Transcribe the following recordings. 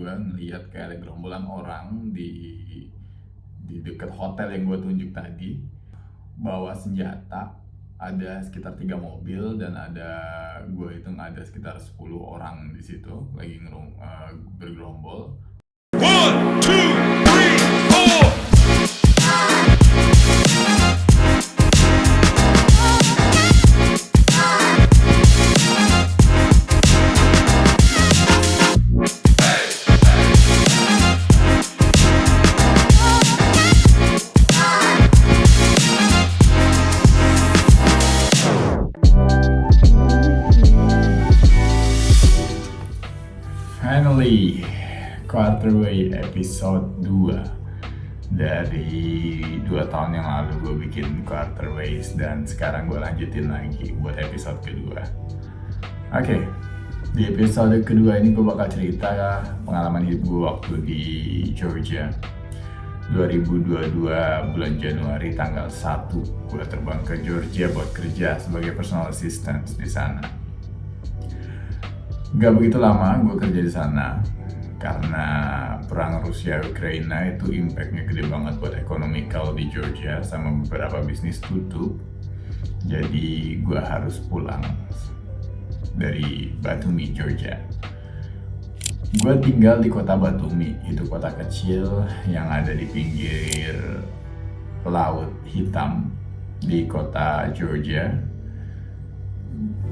gue ngeliat kayak ada gerombolan orang di dekat hotel yang gue tunjuk tadi, bawa senjata. Ada sekitar 3 mobil dan gue hitung ada sekitar 10 orang di situ lagi bergerombol. One, two, three, four. Finally, Quarterway episode 2. Dari 2 tahun yang lalu gue bikin Quarterways dan sekarang gue lanjutin lagi buat episode kedua. Oke, di episode kedua ini gue bakal cerita pengalaman hidup gue waktu di Georgia 2022 bulan Januari tanggal 1. Gue terbang ke Georgia buat kerja sebagai personal assistant di sana. Gak begitu lama gue kerja di sana karena perang Rusia Ukraina itu impactnya gede banget buat ekonomi di Georgia, sama beberapa bisnis tutup. Jadi gue harus pulang dari Batumi, Georgia. Gue tinggal di kota Batumi, itu kota kecil yang ada di pinggir Laut Hitam di kota Georgia.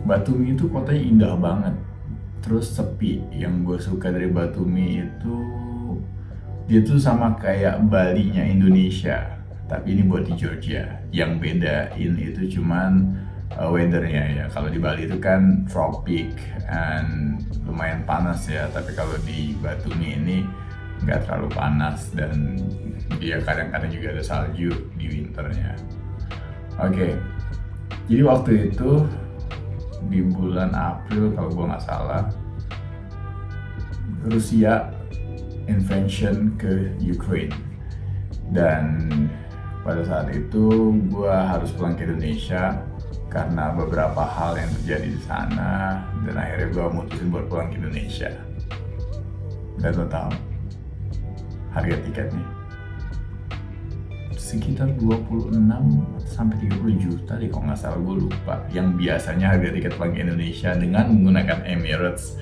Batumi itu kotanya indah banget, terus sepi. Yang gue suka dari Batumi itu dia tuh sama kayak Bali-nya Indonesia, tapi ini buat di Georgia. Yang bedain itu cuman weathernya ya. Kalau di Bali itu kan tropic and lumayan panas ya, tapi kalau di Batumi ini nggak terlalu panas dan dia kadang-kadang juga ada salju di winternya. Oke, jadi waktu itu di bulan April kalau gue nggak salah, Rusia invasion ke Ukraine, dan pada saat itu gue harus pulang ke Indonesia karena beberapa hal yang terjadi di sana, dan akhirnya gue mutusin buat pulang ke Indonesia. Dan lo tau harga tiketnya sekitar 26 sampai 30 juta deh kalau nggak salah, gue lupa. Yang biasanya harga tiket pulang ke Indonesia dengan menggunakan Emirates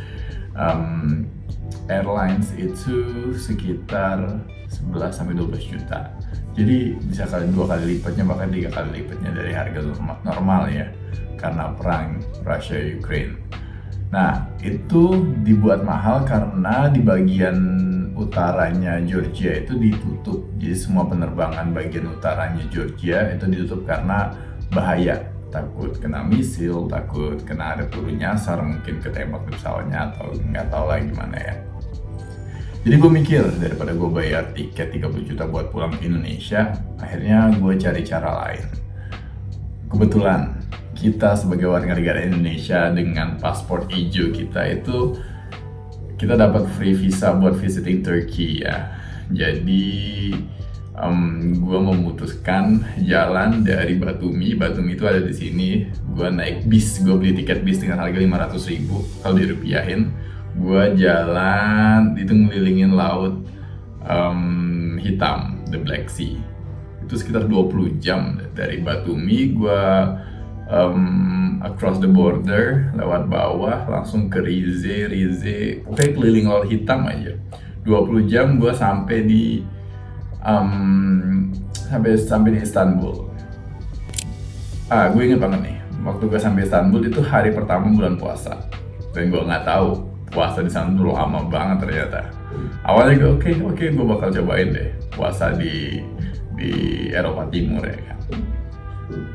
Airlines itu sekitar 11 sampai 12 juta. Jadi bisa dua kali lipatnya, bahkan 3 kali lipatnya dari harga normal ya, karena perang Rusia Ukraine. Nah, itu dibuat mahal karena di bagian utaranya Georgia itu ditutup. Jadi semua penerbangan bagian utaranya Georgia itu ditutup karena bahaya. Takut kena misil, takut kena ada peluru nyasar, mungkin ketembak di pesawatnya, atau nggak tahu lah gimana ya. Jadi gue mikir, daripada gue bayar tiket 30 juta buat pulang ke Indonesia, akhirnya gue cari cara lain. Kebetulan kita sebagai warga negara Indonesia dengan paspor hijau kita dapat free visa buat visiting Turkey ya. Jadi gue memutuskan jalan dari Batumi itu ada di sini. Gue naik bis, gue beli tiket bis dengan harga 500.000 kalau dirupiahin. Gue jalan itu ngelilingin laut hitam, the Black Sea. Itu sekitar 20 jam dari Batumi. Gue across the border, lewat bawah langsung ke Rize, pokoknya keliling laut hitam aja. 20 jam gue sampai di Istanbul. Gue inget banget nih, waktu gue sampai Istanbul itu hari pertama bulan puasa, dan gue nggak tahu puasa di sana tuh lama banget ternyata. Awalnya gue oke, gue bakal cobain deh puasa di Eropa Timur ya kan.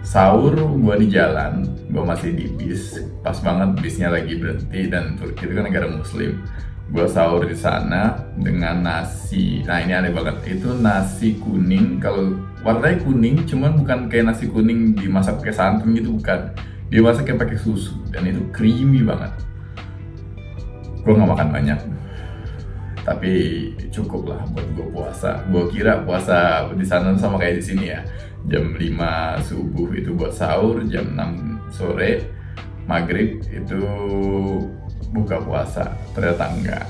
Sahur gue di jalan, gue masih di bis, pas banget bisnya lagi berhenti, dan Turki itu kan negara muslim. Gue sahur di sana dengan nasi. Nah ini aneh banget, itu nasi kuning. Kalau warnanya kuning, cuman bukan kayak nasi kuning dimasak pakai santan gitu, bukan. Dia masaknya pakai susu dan itu creamy banget. Gue nggak makan banyak, tapi cukup lah buat gue puasa. Gue kira puasa di sana sama kayak di sini ya, jam 5 subuh itu buat sahur, jam 6 sore maghrib itu buka puasa. Ternyata enggak.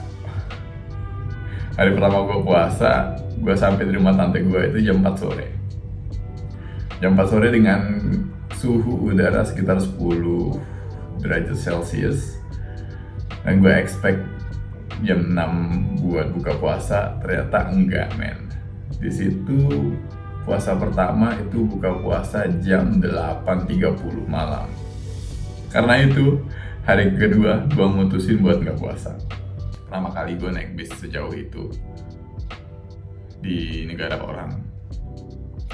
Hari pertama gue puasa, gue sampai di rumah tante gue itu jam 4 sore. Jam 4 sore dengan suhu udara sekitar 10 derajat Celcius. Dan gue expect jam 6 buat buka puasa, ternyata enggak men. Di situ puasa pertama itu buka puasa jam 8.30 malam. Karena itu hari kedua gue mutusin buat nggak puasa. Pertama kali gue naik bis sejauh itu di negara orang.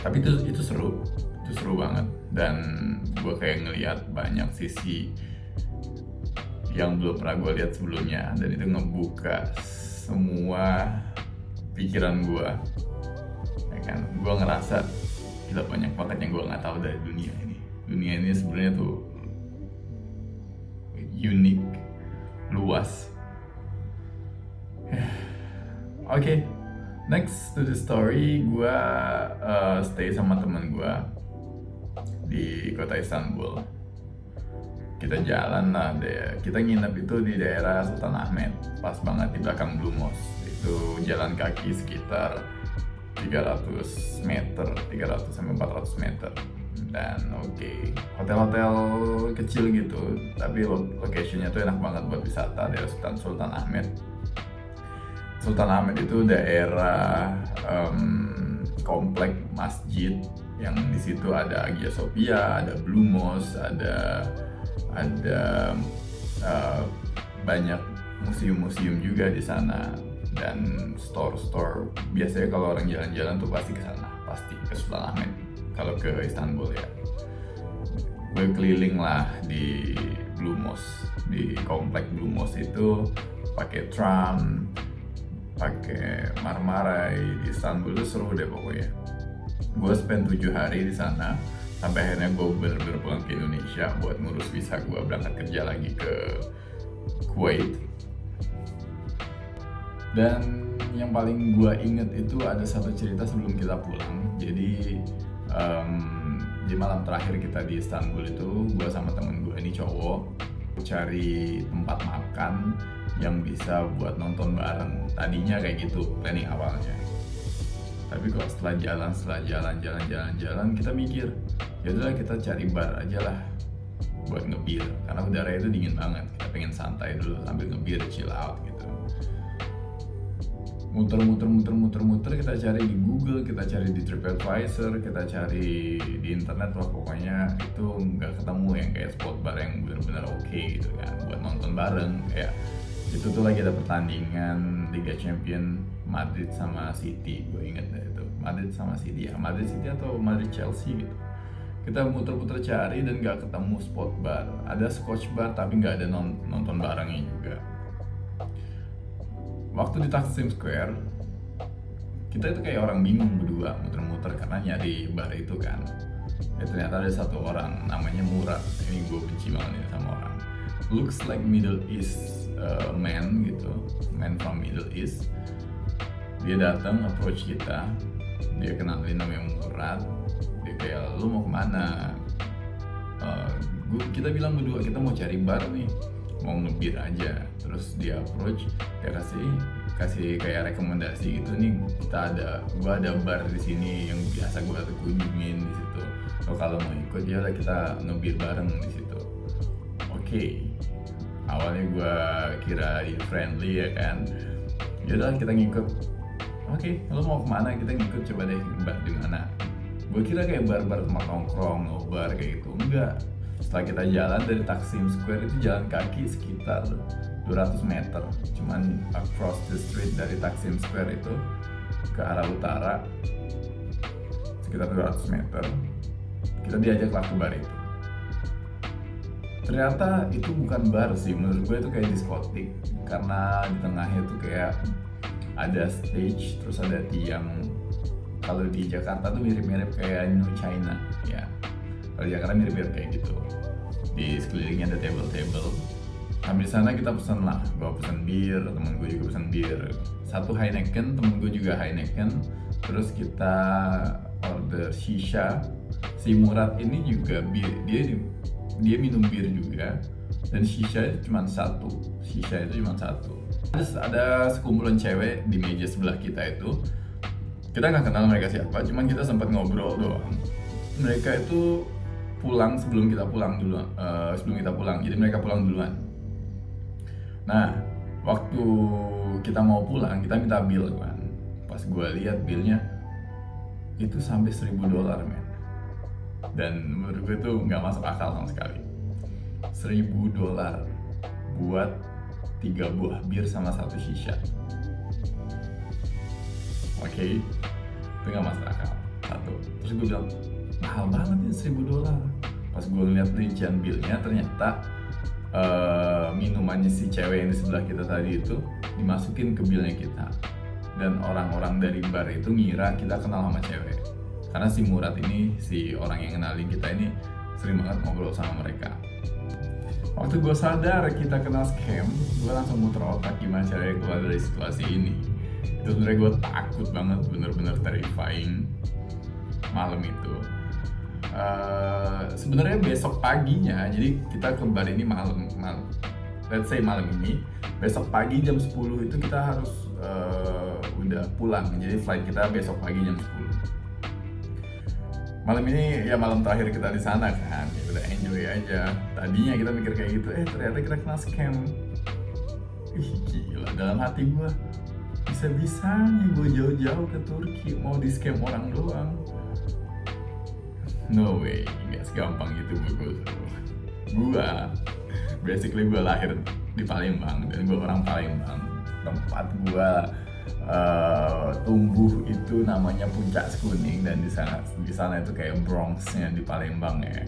Tapi itu seru banget. Dan gue kayak ngelihat banyak sisi yang belum pernah gue lihat sebelumnya. Dan itu ngebuka semua pikiran gue. Ya kan? Gue ngerasa gila banyak banget yang gue nggak tahu dari dunia ini. Dunia ini sebenarnya tuh unik, luas. Oke, next to the story, gue stay sama temen gue di kota Istanbul. Kita jalan lah deh, kita nginep itu di daerah Sultan Ahmet, pas banget di belakang Blue Mosque. Itu jalan kaki sekitar 300 meter, 300 sampai 400 meter. Dan hotel-hotel kecil gitu, tapi location-nya tuh enak banget buat wisata. Daerah Sultan Ahmet. Sultan Ahmet itu daerah komplek masjid yang di situ ada Hagia Sophia, ada Blue Mosque, ada banyak museum-museum juga di sana dan store-store. Biasanya kalau orang jalan-jalan tuh pasti ke sana, pasti ke Sultan Ahmet. Kalau ke Istanbul ya, gue keliling lah di Blue Mosque, di komplek Blue Mosque itu pakai tram, pakai Marmaray. Di Istanbul itu seru deh pokoknya. Gue spend 7 hari di sana sampai akhirnya gue bener-bener pulang ke Indonesia buat ngurus visa gue berangkat kerja lagi ke Kuwait. Dan yang paling gue inget itu ada satu cerita sebelum kita pulang. Jadi di malam terakhir kita di Istanbul itu, gue sama temen gue ini cowok cari tempat makan yang bisa buat nonton bareng. Tadinya kayak gitu planning awalnya. Tapi kok setelah jalan kita mikir, ya udahlah kita cari bar aja lah buat ngebir, karena udara itu dingin banget. Kita pengen santai dulu sambil ngebir, chill out gitu. Muter kita cari di Google, kita cari di TripAdvisor, kita cari di internet lah, pokoknya itu nggak ketemu yang kayak spot bar yang benar-benar oke gitu kan buat nonton bareng. Kayak itu tuh lagi ada pertandingan Liga Champion Madrid sama City, gue inget deh itu Madrid sama City ya, Madrid City atau Madrid Chelsea gitu. Kita muter-muter cari dan nggak ketemu spot bar. Ada Scotch bar tapi nggak ada nonton barengnya juga. Waktu di Taksim Square, kita itu kayak orang bingung berdua muter-muter karena nyari bar itu kan. Ya ternyata ada satu orang namanya Murad. Ini gue benci banget ya sama orang. Looks like Middle East man gitu, man from Middle East. Dia datang approach kita, dia kenalin namanya Murad. Dia kayak, lu mau kemana? Kita bilang berdua kita mau cari bar nih, mau ngebir aja. Terus dia approach, dia kasih kayak rekomendasi gitu nih, gua ada bar di sini yang biasa gua kunjungin di situ. So kalau mau ikut ya kita ngebir bareng di situ. Oke. Awalnya gua kira dia friendly ya kan. Yaudah kita ngikut. Oke, lo mau kemana? Kita ngikut, coba deh bar di mana. Gue kira kayak bar-bar tempat nongkrong, nobar kayak gitu. Enggak. Setelah kita jalan dari Taksim Square itu jalan kaki sekitar 200 meter. Cuman across the street dari Taksim Square itu ke arah utara sekitar 200 meter. Kita diajak lah ke bar itu. Ternyata itu bukan bar sih, menurut gue itu kayak diskotik. Karena di tengahnya tuh kayak ada stage, terus ada tiang. Kalau di Jakarta tuh mirip-mirip kayak New China ya. Kalau di Jakarta mirip-mirip kayak gitu. Di sekelilingnya ada table-table. Sambil di sana kita pesan lah, gue pesan bir, temen gue juga pesan bir. Satu Heineken, temen gue juga Heineken. Terus kita order shisha. Si Murad ini juga dia minum bir juga. Dan shisha itu cuma satu. Terus ada sekumpulan cewek di meja sebelah kita itu. Kita nggak kenal mereka siapa, cuman kita sempat ngobrol doang. Mereka itu pulang sebelum kita pulang dulu, jadi mereka pulang duluan. Nah, waktu kita mau pulang, kita minta bill kan. Pas gue lihat billnya itu sampai $1.000 men. Dan menurut gue tuh nggak masuk akal sama sekali. $1.000 buat 3 buah bir sama 1 shisha. Oke, itu nggak masuk akal. Satu. Terus gue bilang, mahal banget ya $1.000. Pas gue lihat rincian billnya, ternyata minumannya si cewek yang di sebelah kita tadi itu dimasukin ke billnya kita. Dan orang-orang dari bar itu ngira kita kenal sama cewek. Karena si Murad ini, si orang yang kenalin kita ini sering banget ngobrol sama mereka. Waktu gue sadar kita kena scam, gue langsung muter otak gimana caranya keluar dari situasi ini. Itu sebenarnya gue takut banget, bener-bener terrifying malam itu. Sebenarnya besok paginya, jadi kita ke bar ini malam, let's say malam ini, besok pagi jam 10 itu kita harus udah pulang. Jadi flight kita besok pagi jam 10. Malam ini ya malam terakhir kita di sana kan, ya udah enjoy aja. Tadinya kita mikir kayak gitu, ternyata kita kena scam. Ih gila, dalam hati gue, bisa-bisanya gue jauh-jauh ke Turki mau di scam orang doang. No way, nggak segampang itu basically gue lahir di Palembang dan gue orang Palembang. Tempat gue tumbuh itu namanya Puncak Sekuning, dan di sana itu kayak Bronx-nya di Palembang ya.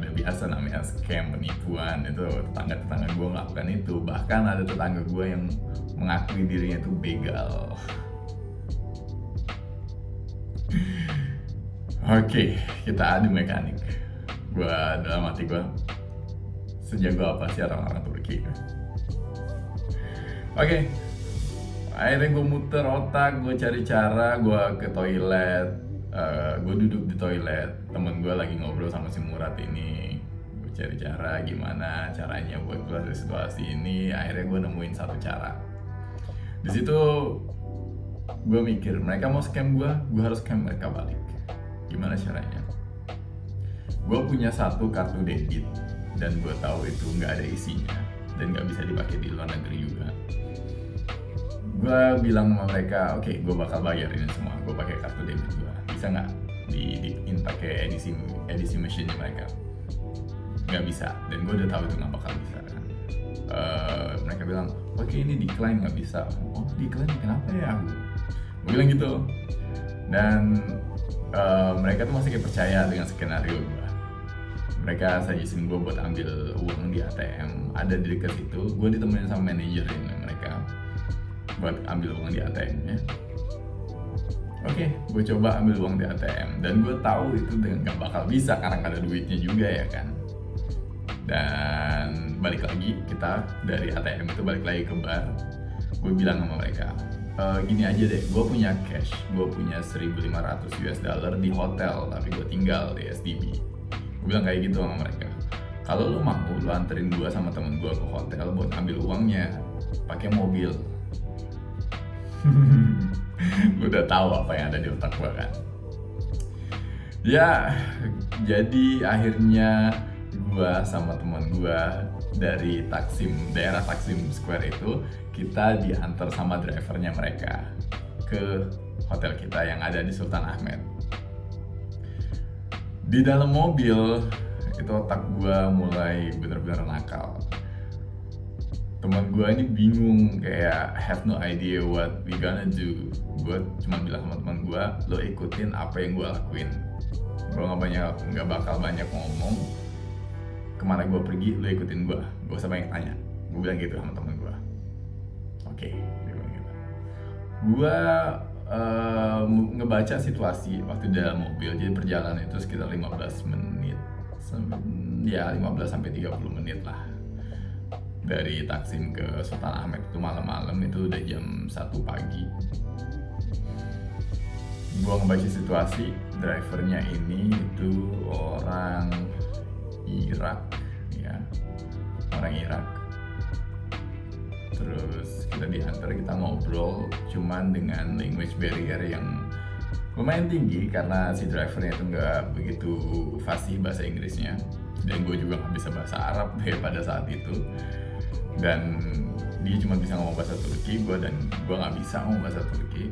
Udah biasa namanya scam, penipuan, itu tetangga-tetangga gue melakukan itu. Bahkan ada tetangga gue yang mengakui dirinya itu begal. Oke, kita adu mekanik. Dalam hati gue, sejago apa sih orang-orang Turki? Oke, akhirnya gue muter otak, gue cari cara, gue ke toilet, gue duduk di toilet, temen gue lagi ngobrol sama si Murad ini. Gue cari cara gimana caranya buat keluar dari situasi ini. Akhirnya gue nemuin satu cara. Di situ gue mikir, mereka mau scam gue harus scam mereka balik. Gimana caranya? Gue punya satu kartu debit dan gue tahu itu nggak ada isinya dan nggak bisa dipakai di luar negeri juga. Gue bilang sama mereka, oke, gue bakal bayar ini semua. Gue pakai kartu debit gue. Bisa nggak pakai edisi machine mereka? Nggak bisa. Dan gue udah tahu itu nggak bakal bisa kan. Mereka bilang, oke, ini decline, nggak bisa. Oh, decline kenapa ya? Gue bilang gitu. Dan mereka tuh masih kayak percaya dengan skenario gue. Mereka suggestin gue buat ambil uang di ATM. Ada di dekat situ. Gue ditemenin sama manajerin mereka buat ambil uang di ATM-nya. Oke, gue coba ambil uang di ATM dan gue tahu itu dengan gak bakal bisa karena gak ada duitnya juga ya kan. Dan balik lagi, kita dari ATM itu balik lagi ke bar. Gue bilang sama mereka, gini aja deh, gue punya cash, gue punya $1.500 di hotel, tapi gue tinggal di STB. Gue bilang kayak gitu sama mereka. Kalau lo mau, lo anterin gue sama temen gue ke hotel buat ambil uangnya pakai mobil. Gue udah tahu apa yang ada di otak gue kan. Ya, jadi akhirnya gue sama teman gue dari daerah Taksim Square itu, kita diantar sama drivernya mereka ke hotel kita yang ada di Sultan Ahmed. Di dalam mobil itu otak gue mulai bener-bener nakal. Teman gue ini bingung, kayak have no idea what we gonna do. Gue cuma bilang sama teman gue, lo ikutin apa yang gue lakuin. Gue nggak bakal banyak ngomong. Kemana gue pergi, lo ikutin gue. Gak usah banyak tanya. Gue bilang gitu sama teman gue. Oke, dia bilang gitu. Gue ngebaca situasi waktu di dalam mobil. Jadi perjalanan itu sekitar 15 menit. Ya 15 sampai 30 menit lah. Dari Taksim ke Sultan Ahmed itu malam-malam, itu udah jam 1 pagi. Gua ngebaca situasi, drivernya ini itu orang Irak, ya, orang Irak. Terus kita diantar, kita ngobrol cuman dengan language barrier yang lumayan tinggi karena si drivernya itu nggak begitu fasih bahasa Inggrisnya, dan gue juga nggak bisa bahasa Arab ya pada saat itu, dan dia cuma bisa ngomong bahasa Turki, gue nggak bisa ngomong bahasa Turki.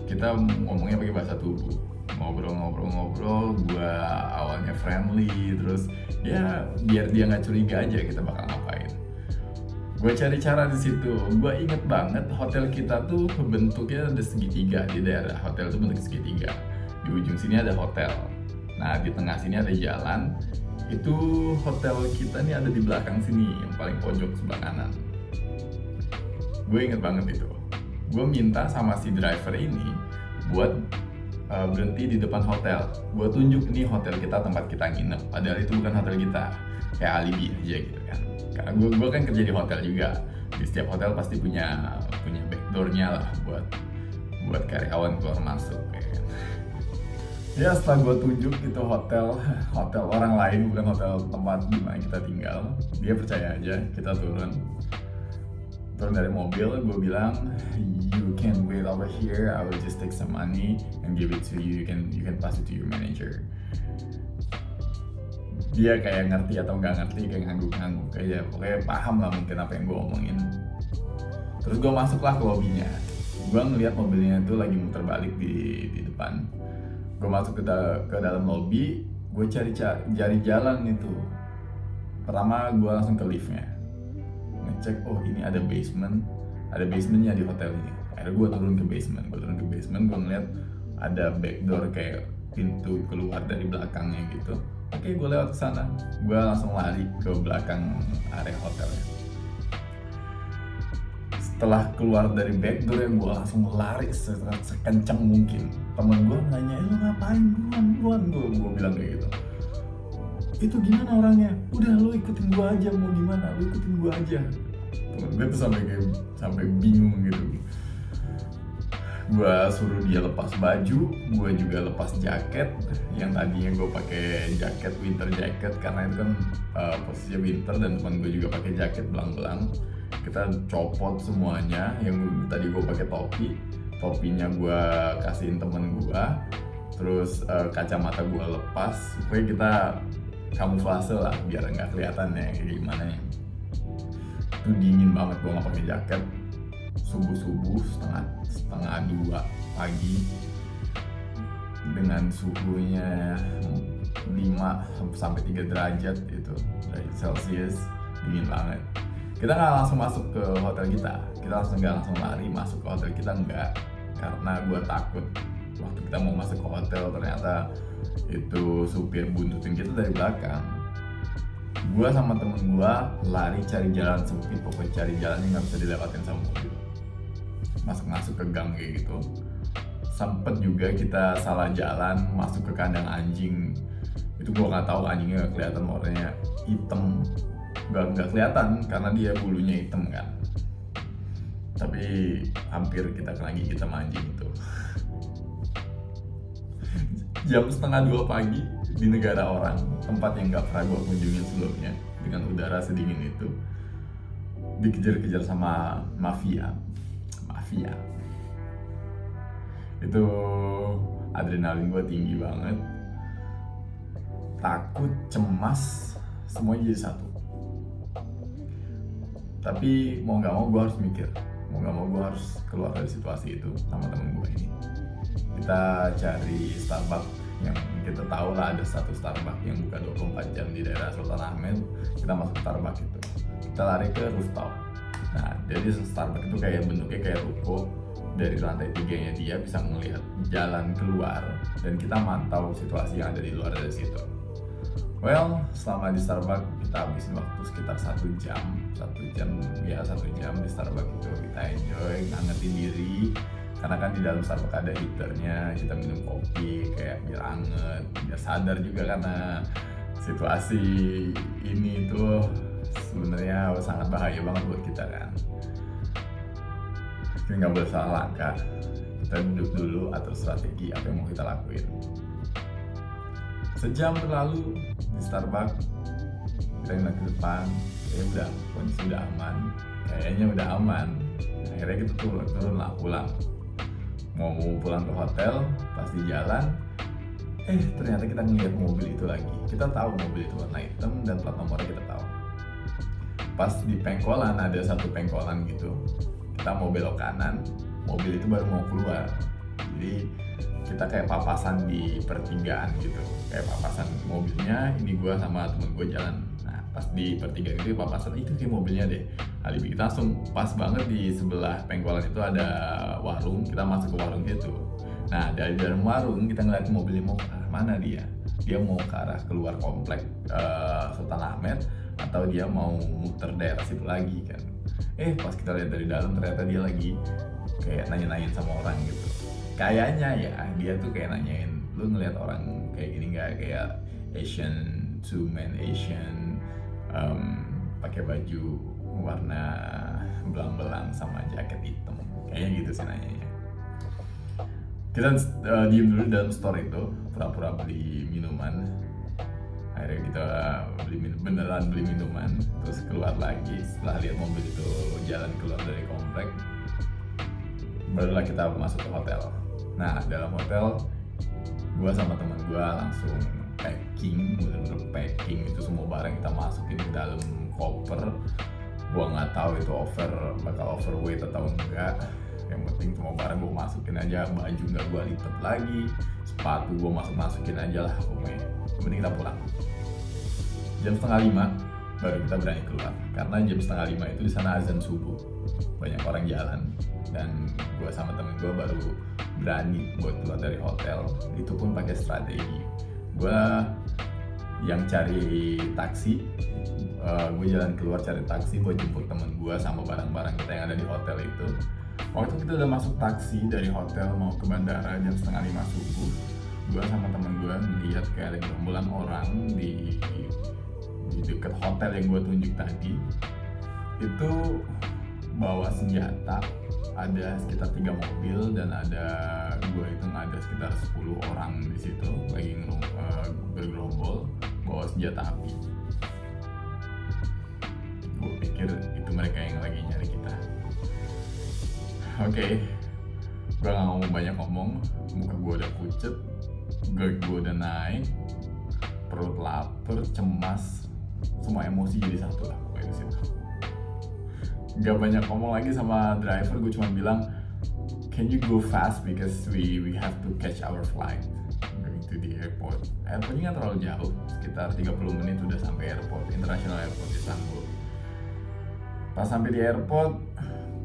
Kita ngomongnya pakai bahasa tubuh, ngobrol, gue awalnya friendly, terus ya biar dia nggak curiga aja kita bakal ngapain. Gue cari cara di situ. Gue inget banget hotel kita tuh bentuknya ada segitiga, di daerah hotel tuh bentuk segitiga. Di ujung sini ada hotel. Nah di tengah sini ada jalan. Itu hotel kita nih ada di belakang sini, yang paling pojok sebelah kanan. Gue inget banget itu. Gue minta sama si driver ini buat berhenti di depan hotel. Gue tunjuk nih hotel kita, tempat kita nginep. Padahal itu bukan hotel kita, kayak alibi aja gitu kan. Karena gue kan kerja di hotel juga. Di setiap hotel pasti punya backdoornya lah buat karyawan keluar masuk. Kayak. Ya setelah gue tunjuk itu hotel orang lain, bukan hotel tempat di mana kita tinggal. Dia percaya aja, kita turun dari mobil. Gue bilang, you can wait over here, I will just take some money and give it to you. You can pass it to your manager. Dia kayak ngerti atau nggak ngerti, kayak ngangguk-ngangguk aja. Pokoknya paham lah mungkin apa yang gue omongin. Terus gue masuklah ke lobbynya. Gue ngeliat mobilnya itu lagi muter balik di depan. Gue masuk ke dalam lobby. Gue cari jalan itu. Pertama gue langsung ke liftnya, ngecek, oh ini ada basementnya di hotel ini. Akhirnya gue turun ke basement. Gue ngeliat ada backdoor, kayak pintu keluar dari belakangnya gitu. Oke, gue lewat ke sana. Gue langsung lari ke belakang area hotelnya. Setelah keluar dari backdoor, gue langsung lari sekencang mungkin. Temen gue nanya, lu ngapain buruan? Gue bilang kayak gitu. Itu gimana orangnya? Udah lu ikutin gue aja, mau gimana? Lu ikutin gue aja. Temen gue tuh sampai bingung gitu. Gue suruh dia lepas baju, gue juga lepas jaket. Yang tadinya gue pakai jaket, winter jacket, karena itu kan posisinya winter, dan teman gue juga pakai jaket belang-belang. Kita copot semuanya. Yang tadi gue pakai topinya gue kasihin temen gue. Terus kacamata gue lepas. Pokoknya kita kamuflase lah biar nggak kelihatan ya kayak gimana ya. Itu dingin banget, gue nggak pakai jaket. Subuh setengah 2 pagi dengan suhunya 5 sampai 3 derajat itu Celcius, dingin banget. Kita nggak langsung masuk ke hotel kita nggak langsung lari masuk ke hotel kita, enggak, karena gue takut waktu kita mau masuk ke hotel ternyata itu supir buntutin kita dari belakang. Gue sama temen gue lari cari jalan sempit, pokoknya cari jalan yang nggak bisa dilewatin sama mobil, masuk ke gang kayak gitu. Sempet juga kita salah jalan masuk ke kandang anjing. Itu gue nggak tahu anjingnya nggak kelihatan, warnanya hitam, nggak kelihatan karena dia bulunya hitam kan. Tapi hampir kita kena gigit sama anjing itu. Jam 1:30 pagi di negara orang, tempat yang nggak pernah gue kunjungin sebelumnya, dengan udara sedingin itu, dikejar-kejar sama mafia. Itu adrenalin gue tinggi banget, takut, cemas, semuanya jadi satu. Tapi mau nggak mau gue harus mikir, mau nggak mau gue harus keluar dari situasi itu sama temen gue ini. Kita cari Starbucks, yang kita tahu lah ada satu Starbucks yang buka 24 jam di daerah Sultan Ahmed. Kita masuk Starbucks itu, kita lari ke rooftop. Nah, jadi Starbucks itu kayak bentuknya kayak ruko. Dari lantai 3-nya dia bisa melihat jalan keluar, dan kita mantau situasi yang ada di luar dari situ. Well, selama di Starbucks kita habisin waktu sekitar 1 jam di Starbucks itu. Kita enjoy, ngangetin diri, karena kan di dalam Starbucks ada heaternya. Kita minum kopi kayak biar anget, biar sadar juga, karena situasi ini tuh sebenarnya sangat bahaya banget buat kita kan. Kita nggak boleh salah langkah. Kita duduk dulu, atur strategi apa yang mau kita lakuin. Sejam berlalu di Starbucks, kita ngeliat ke depan, ya udah, kondisi udah aman. kayaknya udah aman. Akhirnya kita turun lah, pulang. Mau pulang ke hotel, pas di jalan, ternyata kita ngeliat mobil itu lagi. Kita tahu mobil itu warna hitam dan plat nomornya kita tahu. Pas di pengkolan, ada satu pengkolan gitu, kita mau belok kanan, mobil itu baru mau keluar. Jadi kita kayak papasan di pertigaan gitu, kayak papasan mobilnya, ini gue sama temen gue jalan. Nah pas di pertigaan itu papasan, itu kayak mobilnya deh. Alibi kita langsung pas banget di sebelah pengkolan itu ada warung, kita masuk ke warung itu. Nah dari dalam warung kita ngeliat mobilnya mau ke arah mana dia mau ke arah keluar komplek Sultan Ahmed atau dia mau muter daerah situ lagi kan. Pas kita lihat dari dalam ternyata dia lagi kayak nanya-nanyain sama orang gitu. Kayaknya ya dia tuh kayak nanyain, lu ngeliat orang kayak gini nggak, kayak Asian, two men Asian, pakai baju warna belang-belang sama jaket hitam, kayaknya gitu sih nanyanya. Kita diem dulu dalam store itu, pura-pura beli minuman. Akhirnya kita beneran beli minuman, terus keluar lagi setelah lihat mobil itu jalan keluar dari komplek. Barulah kita masuk ke hotel. Nah dalam hotel, gue sama teman gue langsung packing, bener-bener packing itu semua barang kita masukin ke dalam koper. Gue nggak tahu itu bakal overweight atau enggak. Yang penting semua barang gue masukin aja, baju nggak gue lipet lagi, sepatu gue masukin aja lah pokoknya. Mending kita pulang. Jam 4:30 baru kita berani keluar, karena jam 4:30 itu di sana azan subuh, banyak orang jalan, dan gue sama temen gue baru berani buat keluar dari hotel. Itu pun pakai strategi. Gue yang cari taksi, gue jalan keluar cari taksi buat jemput temen gue sama barang-barang kita yang ada di hotel itu. Waktu kita udah masuk taksi dari hotel mau ke bandara jam 4:30 subuh, gue sama temen gue melihat kayak ada gerombolan orang di dekat hotel yang gue tunjuk tadi. Itu bawa senjata, ada sekitar 3 mobil dan gue hitung ada sekitar 10 orang di situ lagi bergerombol bawa senjata api. Gue pikir itu mereka yang lagi nyari kita. Oke, gue gak ngomong banyak ngomong, muka gue udah pucet, gue udah naik, perut lapar, cemas, semua emosi jadi satu lah pokoknya di situ. Gak banyak ngomong lagi sama driver, gue cuma bilang, can you go fast because we have to catch our flight going to the airport. Airportnya nggak terlalu jauh, sekitar 30 menit udah sampai airport, International Airport Istanbul. Pas sampai di airport,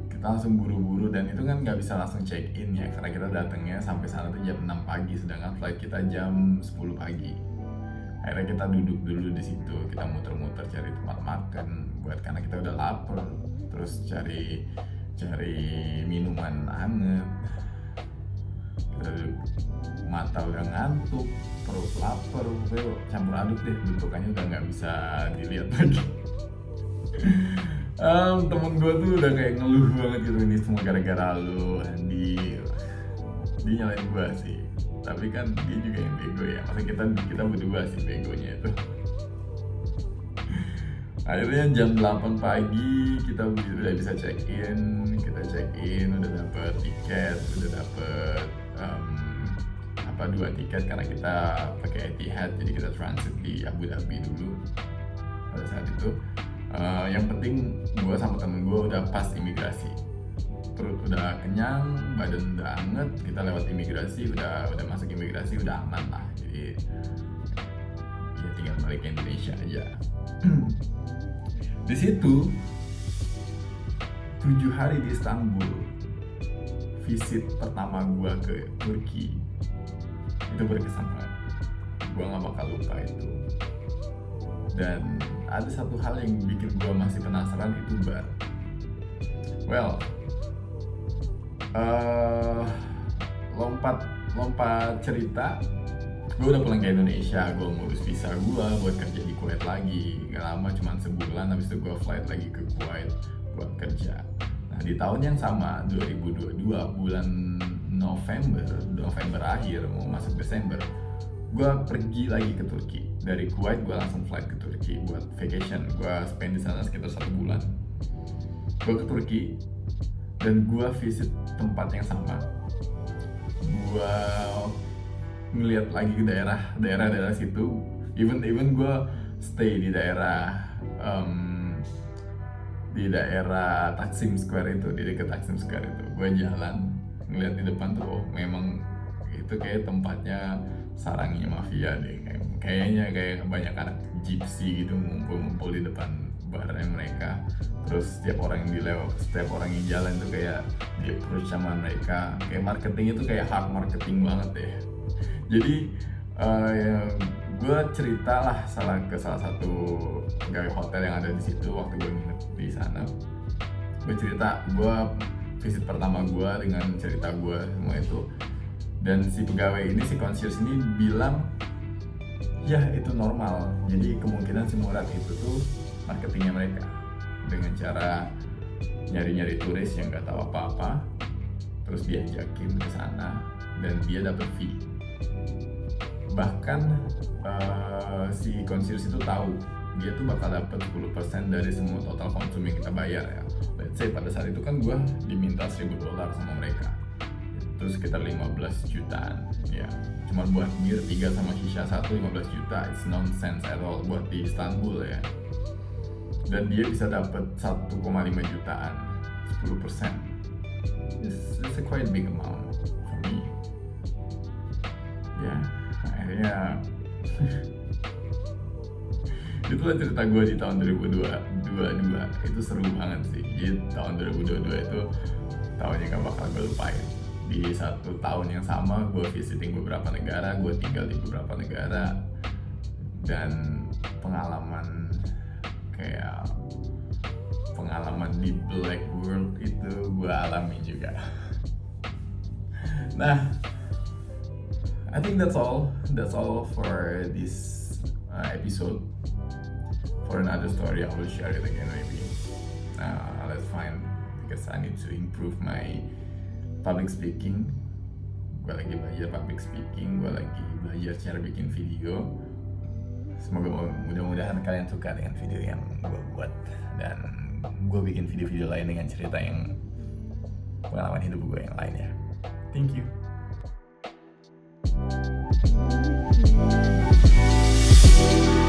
kita langsung buru-buru, dan itu kan nggak bisa langsung check in ya, karena kita datangnya sampai sana tuh jam 6 pagi, sedangkan flight kita jam 10 pagi. Akhirnya kita duduk dulu di situ, kita muter-muter cari tempat makan, karena kita udah lapar, terus cari minuman hangat. Kita duduk, mata udah ngantuk, perut lapar, campur aduk deh, bentukannya udah nggak bisa dilihat lagi. Temen gue tuh udah kayak ngeluh banget gitu, ini semua gara-gara lu, Andi. Dia nyalain gue sih, tapi kan dia juga yang bego ya, maksudnya kita berdua sih begonya itu. Akhirnya jam 8 pagi kita udah bisa check in, udah dapet tiket, udah dapet 2 tiket karena kita pakai Etihad, jadi kita transit di Abu Dhabi dulu pada saat itu. Yang penting gue sama temen gue udah pas imigrasi, perut udah kenyang, badan udah anget, kita lewat imigrasi, udah masuk imigrasi, udah aman lah, jadi ya tinggal balik ke Indonesia aja. Di situ 7 hari di Istanbul, visit pertama gue ke Turki, itu berkesan banget, gue gak bakal lupa itu. Dan ada satu hal yang bikin gue masih penasaran, itu bar. Lompat cerita, gue udah pulang ke Indonesia, gue ngurus visa gue buat kerja di Kuwait lagi. Gak lama, cuma sebulan, habis itu gue flight lagi ke Kuwait buat kerja. Nah di tahun yang sama, 2022, bulan November akhir, mau masuk Desember, gue pergi lagi ke Turki. Dari Kuwait gue langsung flight ke Turki buat vacation. Gue spend di sana sekitar 1 bulan. gue ke Turki dan gue visit tempat yang sama. Gue ngeliat lagi ke daerah situ. Even gue stay di daerah Taksim Square itu, di dekat Taksim Square itu. Gue jalan ngeliat di depan tuh, oh memang itu kayak tempatnya sarangnya mafia deh. Kayaknya kayak banyak anak gypsy gitu ngumpul di depan barnya mereka. Terus setiap orang yang jalan tuh kayak di approach sama mereka. Kayak marketingnya tuh kayak hard marketing banget deh. Jadi gue cerita lah ke salah satu pegawai hotel yang ada di situ waktu gue nginep di sana. Gue cerita, gue visit pertama gue dengan cerita gue semua itu. Dan si pegawai ini, si concierge ini bilang, ya itu normal. Jadi kemungkinan si Murad itu tuh marketingnya mereka dengan cara nyari-nyari turis yang nggak tahu apa-apa, terus diajakin ke sana dan dia dapet fee. Bahkan si concierge itu tahu dia tuh bakal dapat 10% dari semua total konsum yang kita bayar ya. Let's say pada saat itu kan gue diminta $1.000 sama mereka, itu sekitar 15 jutaan ya. Cuma buat gear 3 sama shisha 1 15 juta, it's nonsense at all buat di Istanbul ya. Dan dia bisa dapat 1,5 jutaan, 10%. It's a quite big amount for me. Ya, akhirnya itulah cerita gue di tahun 2022. Itu seru banget sih. Jadi tahun 2022 itu tahunnya gak bakal gue lupain. Di satu tahun yang sama gue visiting beberapa negara, gue tinggal di beberapa negara, dan pengalaman di black world itu gue alami juga. Nah, I think that's all for this episode. For another story, I will share it again maybe. Let's find, because I need to improve my public speaking. Gue lagi belajar public speaking, gue lagi belajar cara bikin video. Semoga mudah-mudahan kalian suka dengan video yang gue buat, dan gue bikin video-video lain dengan cerita yang pengalaman hidup gue yang lain ya. Thank you.